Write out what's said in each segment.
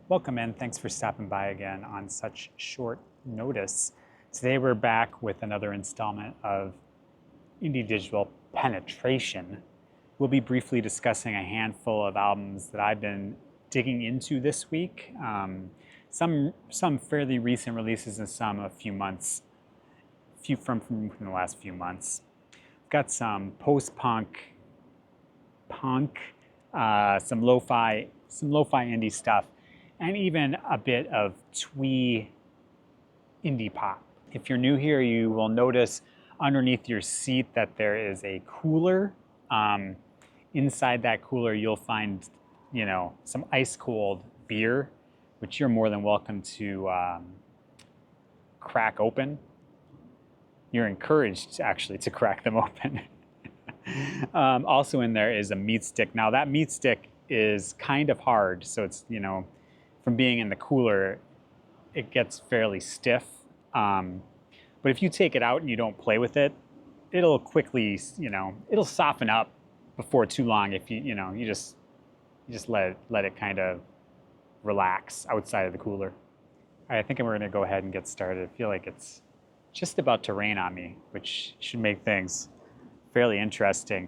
Welcome in. Thanks for stopping by again on such short notice. Today we're back with another installment of Indie Digital Penetration. We'll be briefly discussing a handful of albums that I've been digging into this week. Some fairly recent releases and some a few months, from the last few months. We've got some post-punk, some lo-fi indie stuff, and even a bit of twee indie pop. If you're new here, you will notice underneath your seat that there is a cooler. Inside that cooler, you'll find, some ice cold beer, which you're more than welcome to crack open. You're encouraged, actually, to crack them open. Also in there is a meat stick. Now that meat stick is kind of hard, so it's, from being in the cooler, it gets fairly stiff. But if you take it out and you don't play with it, it'll quickly, it'll soften up before too long if you just let it kind of relax outside of the cooler. All right, I think we're gonna go ahead and get started. I feel like it's just about to rain on me, which should make things fairly interesting.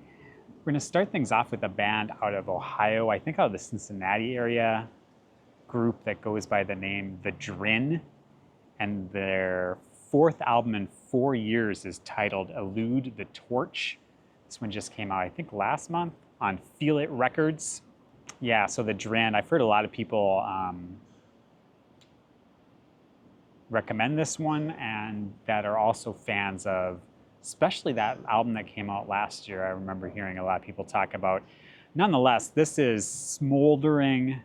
We're gonna start things off with a band out of Ohio, I think out of the Cincinnati area, group that goes by the name The Drin, and their fourth album in 4 years is titled Elude the Torch. This one just came out, I think, last month on Feel It Records. Yeah, so The Drin, I've heard a lot of people recommend this one, and that are also fans of, especially that album that came out last year. I remember hearing a lot of people talk about. Nonetheless, this is smoldering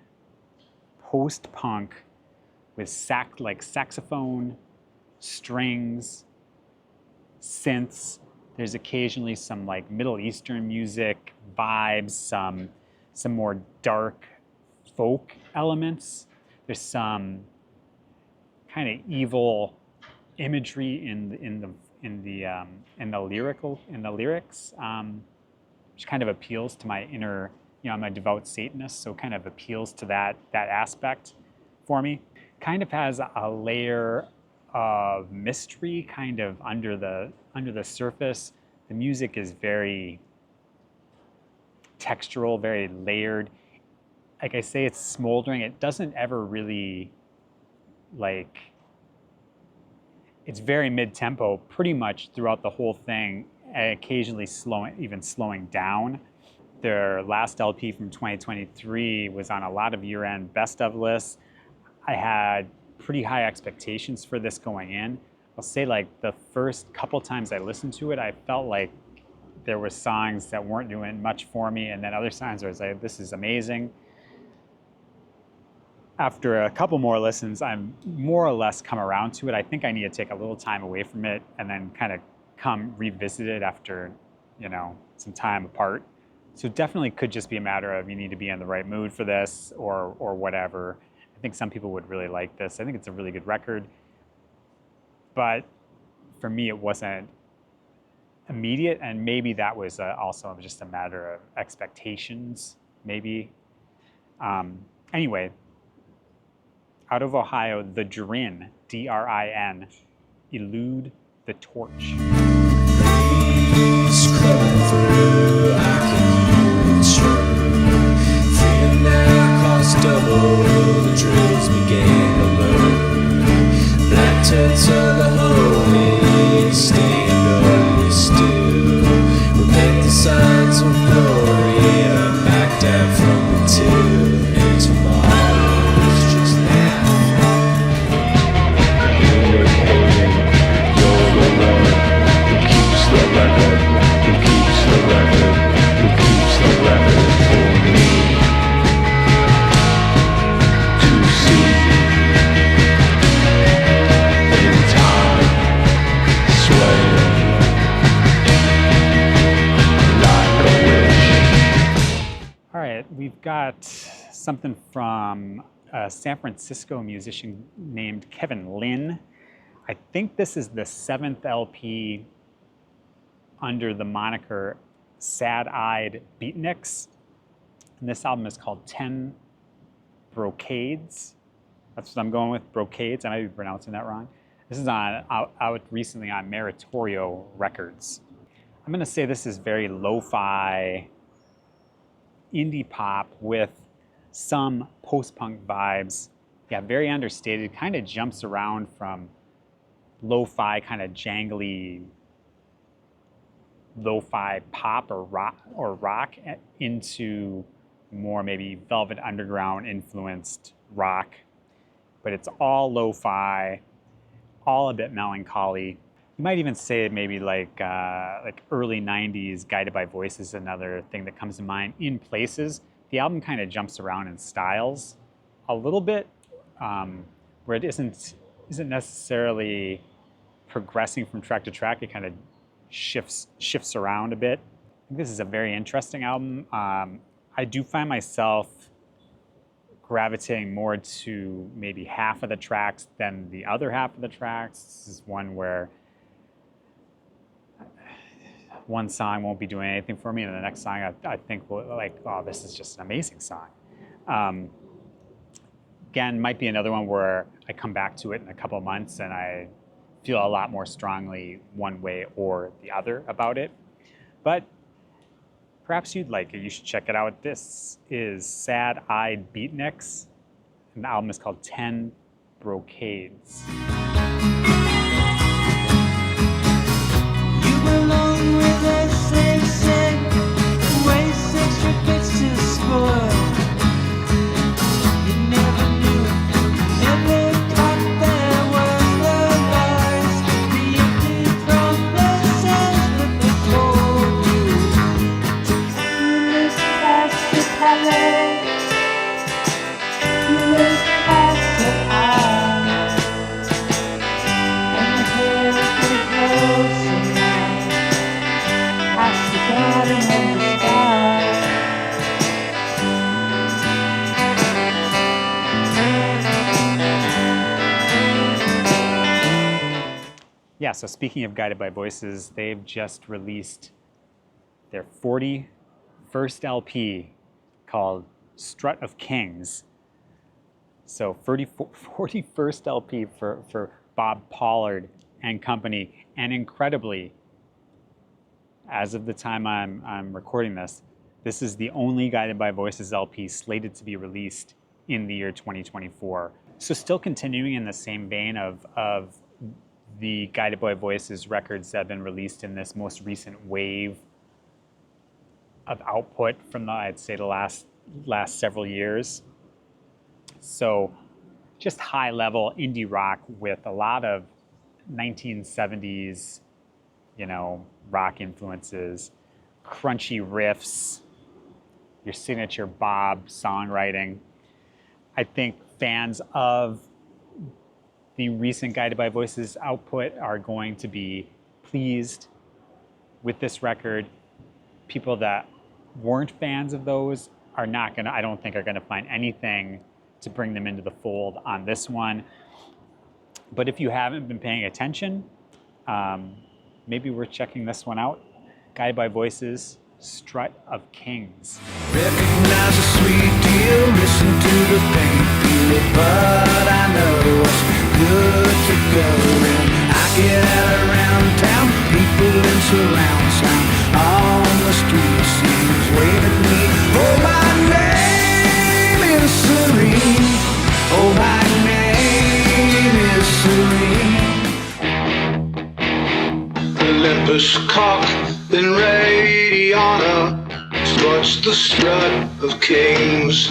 post-punk with saxophone, strings, synths. There's occasionally some like Middle Eastern music vibes, some more dark folk elements. There's some kind of evil imagery in the lyrics, which kind of appeals to my inner, I'm a devout Satanist, so kind of appeals to that aspect for me. Kind of has a layer of mystery kind of under the surface. The music is very textural, very layered. Like I say, it's smoldering. It doesn't ever really, it's very mid-tempo pretty much throughout the whole thing, and occasionally slowing down. Their last LP from 2023 was on a lot of year-end best of lists. I had pretty high expectations for this going in. I'll say like the first couple times I listened to it, I felt like there were songs that weren't doing much for me, and then other songs where I was like, this is amazing. After a couple more listens, I'm more or less come around to it. I think I need to take a little time away from it and then kind of come revisit it after, some time apart. So it definitely could just be a matter of you need to be in the right mood for this or whatever. I think some people would really like this. I think it's a really good record. But for me, it wasn't immediate, and maybe that was also just a matter of expectations, maybe. Anyway, out of Ohio, The Drin, D-R-I-N, Elude the Torch. Scrubbing through, I can use true. Feeling now cost double, the drills began to learn. Black turns on the holy, stand up, be still. Repent the signs of glory, and back down from the till. And tomorrow's just now. You're the Lord who keeps the record. Who keeps the record for me to see in time, swaying like a wish. All right, we've got something from a San Francisco musician named Kevin Lynn. I think this is the 7th LP under the moniker Sad-Eyed Beatniks. And this album is called 10 Brocades. That's what I'm going with, Brocades. I might be pronouncing that wrong. This is out recently on Meritorio Records. I'm gonna say this is very lo-fi indie pop with some post-punk vibes. Yeah, very understated, kind of jumps around from lo-fi, kind of jangly lo-fi pop or rock into more maybe Velvet Underground influenced rock. But it's all lo-fi, all a bit melancholy. You might even say maybe like early 90s Guided by Voices, another thing that comes to mind in places. The album kind of jumps around in styles a little bit, where it isn't necessarily progressing from track to track. It kind of shifts around a bit. I think this is a very interesting album. I do find myself gravitating more to maybe half of the tracks than the other half of the tracks. This is one where one song won't be doing anything for me, and the next song I think will, like, oh, this is just an amazing song. Again, might be another one where I come back to it in a couple of months and I feel a lot more strongly one way or the other about it. But perhaps you'd like it. You should check it out. This is Sad Eyed Beatniks, and the album is called 10 Brocades. You belong with a sick, waste extra bits to spoil. You never knew, never thought there was the lies created from the sense that they told you. You look past the palette, you look past the eyes, and the hair is getting closer now, past the garden and the sky. Yeah, so speaking of Guided by Voices, they've just released their 41st LP called Strut of Kings. So 41st LP for Bob Pollard and company, and incredibly, as of the time I'm recording this, this is the only Guided by Voices LP slated to be released in the year 2024. So still continuing in the same vein of the Guided by Voices records that have been released in this most recent wave of output from I'd say the last several years. So just high level indie rock with a lot of 1970s, rock influences, crunchy riffs, your signature Bob songwriting. I think fans of the recent Guided by Voices output are going to be pleased with this record. People that weren't fans of those are not gonna, I don't think, are gonna find anything to bring them into the fold on this one. But if you haven't been paying attention, maybe we're checking this one out. Guided by Voices, Strut of Kings. Recognize a sweet deal, listen to the pain, feel it, but I know it's good to go. And I get out around town, people in surround sound on the street, seems waving me. Oh, my name is Serene. Oh, my name is Serene. Olympus cock in Radiana struts the strut of kings.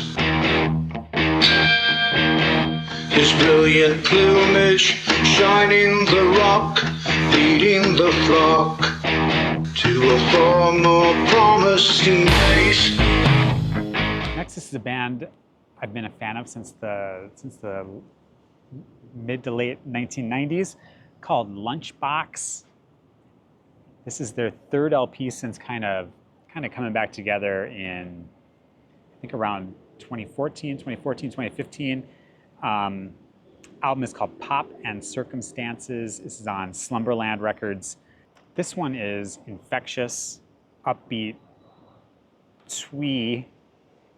His brilliant plumage shining the rock, leading the flock to a far more promising place. Next, this is a band I've been a fan of since the mid to late 1990s, called Lunchbox. This is their third LP since kind of coming back together in, I think, around 2015. Album is called Pop and Circumstances. This is on Slumberland Records. This one is infectious, upbeat, twee,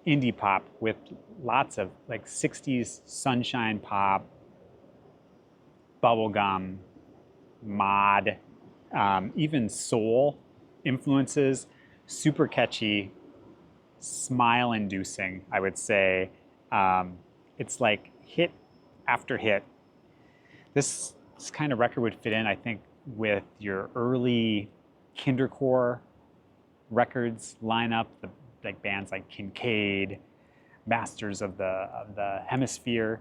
indie pop with lots of like 60s sunshine pop, bubblegum, mod, even soul influences, super catchy, smile inducing, I would say. It's like hit after hit. This kind of record would fit in, I think, with your early kindercore records lineup, like bands like Kincaid, Masters of the Hemisphere,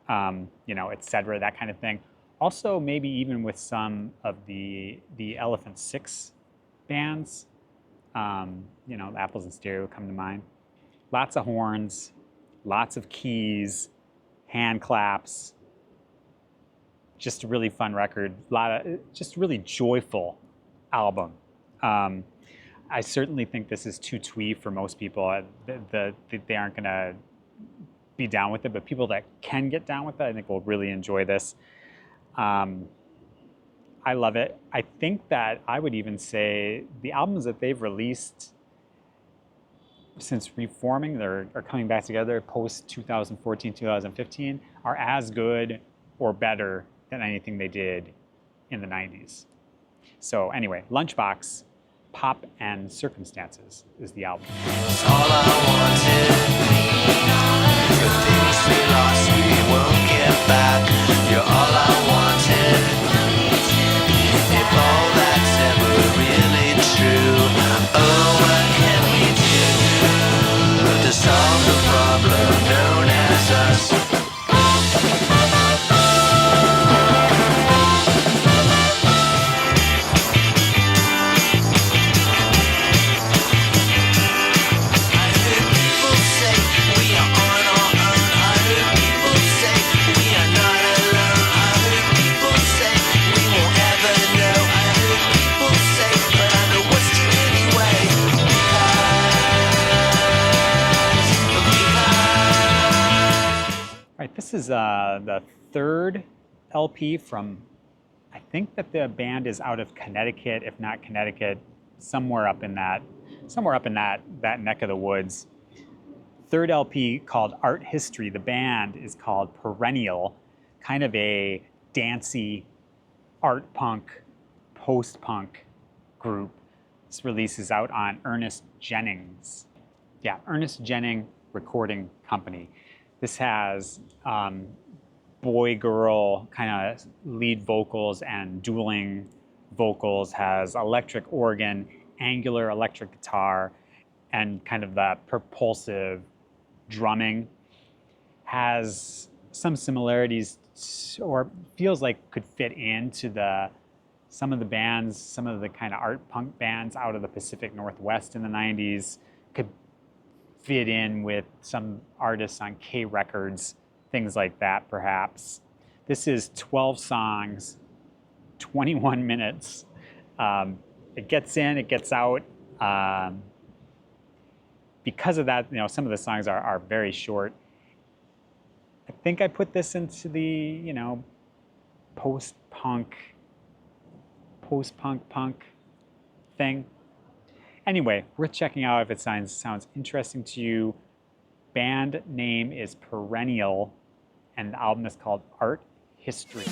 etc., that kind of thing. Also, maybe even with some of the Elephant Six bands, the Apples and Stereo come to mind. Lots of horns, lots of keys, hand claps. Just a really fun record. Just really joyful album. I certainly think this is too twee for most people. They aren't going to be down with it, but people that can get down with it, I think will really enjoy this. I love it. I think that I would even say the albums that they've released since reforming, are coming back together post 2014, 2015, are as good or better than anything they did in the 90s. So anyway, Lunchbox, Pop and Circumstances is the album. It's all I wanted. The things we lost, we won't get back. You're all I wanted. If all that's ever really true, oh, what can we do to solve the problem known as us? This is the third LP from, I think that the band is out of Connecticut, if not Connecticut, somewhere up in that neck of the woods. Third LP called Art History. The band is called Perennial, kind of a dancey art punk, post-punk group. This release is out on Ernest Jennings. Yeah, Ernest Jennings Recording Company. This has boy-girl kind of lead vocals and dueling vocals, has electric organ, angular electric guitar, and kind of that propulsive drumming. Has some similarities or feels like could fit into some of the bands, some of the kind of art punk bands out of the Pacific Northwest in the 90s. Could fit in with some artists on K Records, things like that, perhaps. This is 12 songs, 21 minutes. It gets in, it gets out. Because of that, some of the songs are very short. I think I put this into the, post-punk thing. Anyway, worth checking out if it sounds interesting to you. Band name is Perennial, and the album is called Art History.